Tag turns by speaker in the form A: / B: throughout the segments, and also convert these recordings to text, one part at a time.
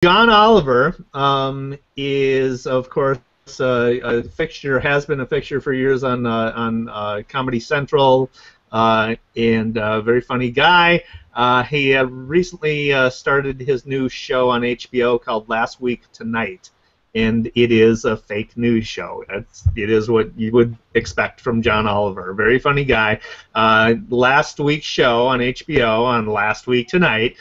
A: John Oliver is, of course, a fixture, has been a fixture for years on Comedy Central, and a very funny guy. He recently started his new show on HBO called Last Week Tonight, and it is a fake news show. It is what you would expect from John Oliver. Very funny guy. Last week's show on HBO on Last Week Tonight.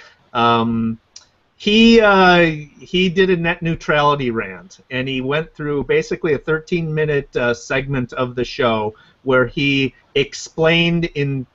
A: He did a net neutrality rant, and he went through basically a 13-minute segment of the show where he explained in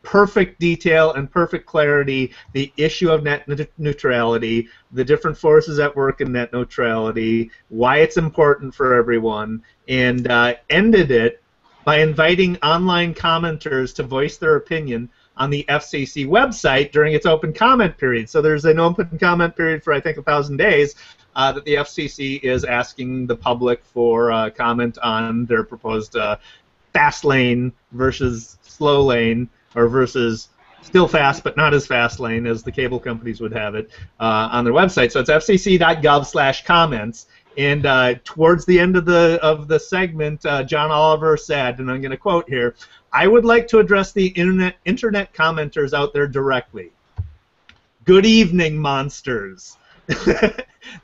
A: perfect detail and perfect clarity the issue of net neutrality, the different forces at work in net neutrality, why it's important for everyone, and ended it by inviting online commenters to voice their opinion on the FCC website during its open comment period. So there's an open comment period for, I think, 1,000 days that the FCC is asking the public for comment on their proposed fast lane versus slow lane, or versus still fast but not as fast lane as the cable companies would have it on their website. So it's fcc.gov/comments. And towards the end of the segment, John Oliver said, and I'm going to quote here, "I would like to address the internet commenters out there directly. Good evening, monsters."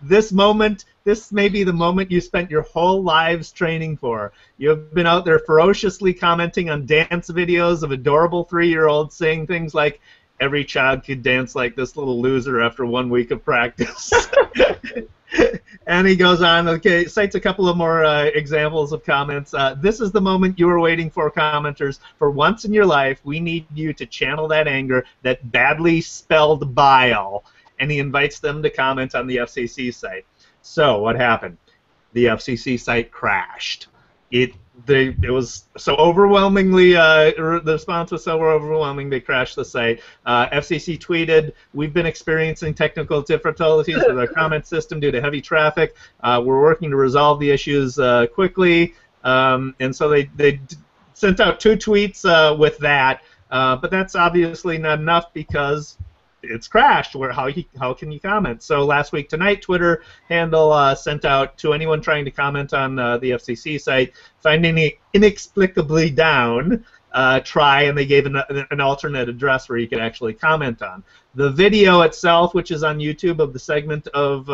A: This may be the moment you spent your whole lives training for. You have been out there ferociously commenting on dance videos of adorable 3-year-olds saying things like, "Every child could dance like this little loser after 1 week of practice." And he goes on, okay, cites a couple of more examples of comments. "This is the moment you were waiting for, commenters. For once in your life, we need you to channel that anger, that badly spelled bile." And he invites them to comment on the FCC site. So what happened? The FCC site crashed. It was so overwhelmingly, the response was so overwhelming they crashed the site. FCC tweeted, "We've been experiencing technical difficulties with our comment system due to heavy traffic. We're working to resolve the issues quickly." And so they sent out 2 tweets with that, but that's obviously not enough because it's crashed. How can you comment? So Last Week Tonight Twitter handle sent out to anyone trying to comment on the FCC site, finding it inexplicably down, try, and they gave an alternate address where you could actually comment on. The video itself, which is on YouTube of the segment of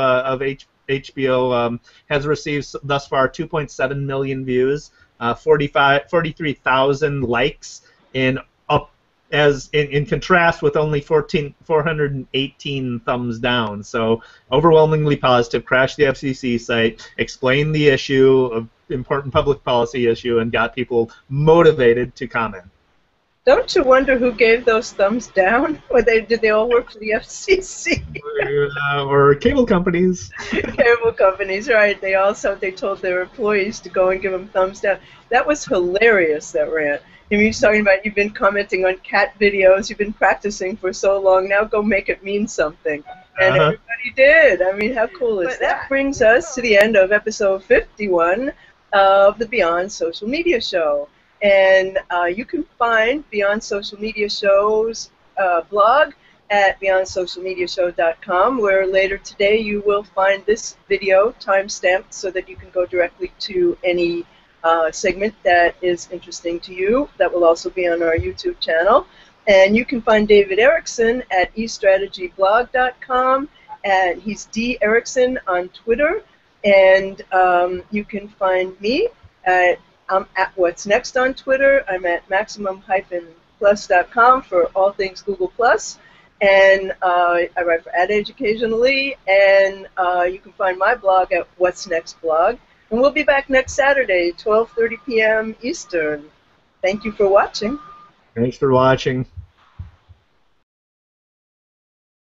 A: HBO, has received thus far 2.7 million views, 43,000 likes, and as in contrast with only 418 thumbs down. So overwhelmingly positive, crashed the FCC site, explained the issue, of important public policy issue, and got people motivated to comment.
B: Don't you wonder who gave those thumbs down? Or did they all work for the FCC?
A: Or cable companies.
B: Cable companies, right. They told their employees to go and give them thumbs down. That was hilarious, that rant. I mean, you're talking about you've been commenting on cat videos, you've been practicing for so long, now go make it mean something. And everybody did. I mean, how cool is that? That brings us to the end of episode 51 of the Beyond Social Media Show. And you can find Beyond Social Media Show's blog at beyondsocialmediashow.com, where later today you will find this video time-stamped so that you can go directly to any segment that is interesting to you. That will also be on our YouTube channel. And you can find David Erickson at eStrategyblog.com, and he's D. Erickson on Twitter. And you can find me I'm at What's Next on Twitter. I'm at maximum-plus.com for all things Google+. And I write for Ad Age occasionally. And you can find my blog at What's Next blog. And we'll be back next Saturday, 12:30 p.m. Eastern. Thank you for watching.
A: Thanks for watching.